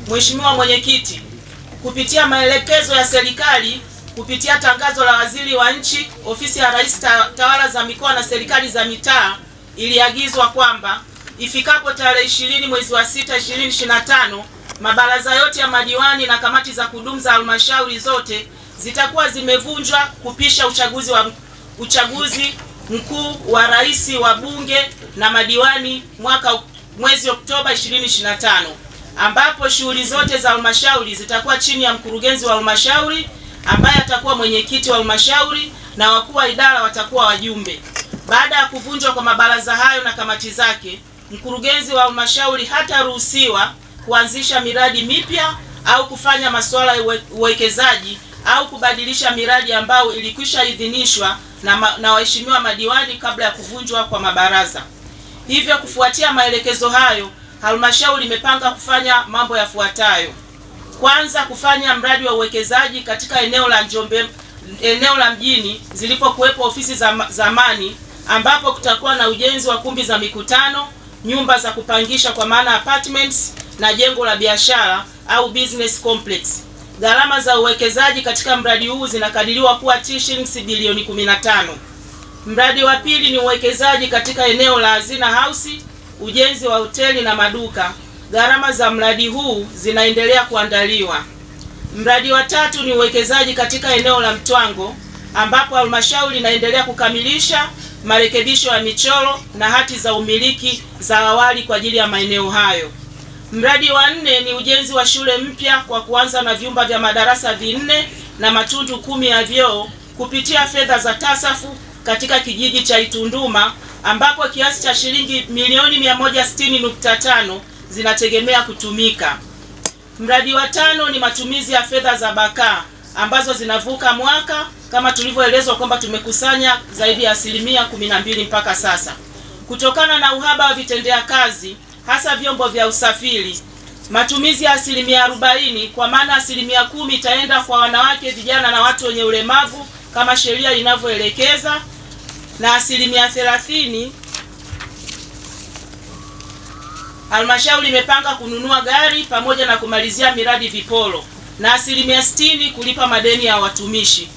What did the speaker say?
Mheshimiwa Mwenyekiti, kupitia maelekezo ya serikali, kupitia tangazo la Waziri wa Nchi, Ofisi ya Rais, Tawala za Mikoa na Serikali za Mitaa, iliagizwa kwamba ifikapo tarehe 20 mwezi wa 6 2025, mabaraza yote ya madiwani na kamati za kudumu za halmashauri zote zitakuwa zimevunjwa kupisha uchaguzi mkuu wa rais, wa bunge na madiwani mwezi Oktoba 2025, ambapo shughuli zote za halmashauri zitakuwa chini ya mkurugenzi wa halmashauri ambaye atakuwa mwenyekiti wa halmashauri na wakuu wa idara watakuwa wajumbe. Baada ya kuvunjwa kwa mabaraza hayo na kamati zake, mkurugenzi wa halmashauri hataruhusiwa kuanzisha miradi mipya au kufanya masuala ya uwekezaji au kubadilisha miradi ambayo ilikwisha idhinishwa na waheshimiwa madiwani kabla ya kuvunjwa kwa mabaraza. Hivyo, kufuatia maelekezo hayo, halmashauri imepanga kufanya mambo yafuatayo. Kwanza, kufanya mradi wa uwekezaji katika eneo la Njombe, eneo la mjini zilipokuwepo ofisi za zamani, ambapo kutakuwa na ujenzi wa kumbi za mikutano, nyumba za kupangisha kwa maana apartments, na jengo la biashara au business complex. Gharama za uwekezaji katika mradi huu zinakadiriwa kuwa shilingi bilioni 15. Mradi wa pili ni uwekezaji katika eneo la Hazina House, ujenzi wa hoteli na maduka. Gharama za mradi huu zinaendelea kuandaliwa. Mradi wa tatu ni uwekezaji katika eneo la Mtwango, ambapo halmashauri inaendelea kukamilisha marekebisho ya michoro na hati za umiliki za awali kwa ajili ya maeneo hayo. Mradi wa nne ni ujenzi wa shule mpya kwa kuanza na vyumba vya madarasa 4 na matundu 10 ya vyoo kupitia fedha za TASAFU katika kijiji cha Itunduma, ambapo kiasi cha shilingi milioni 160.5 zinategemea kutumika. Mradi wa tano ni matumizi ya fedha za BAKA ambazo zinavuka mwaka, kama tulivyoelezwa kwamba tumekusanya zaidi ya 12% mpaka sasa. Kutokana na uhaba wa vitendea kazi, hasa vyombo vya usafiri, matumizi ya 40%, kwa maana 10% itaenda kwa wanawake, vijana na watu wenye ulemavu kama sheria inavyoelekeza, na 30% halmashauri imepanga kununua gari pamoja na kumalizia miradi viporo, na 60% kulipa madeni ya watumishi.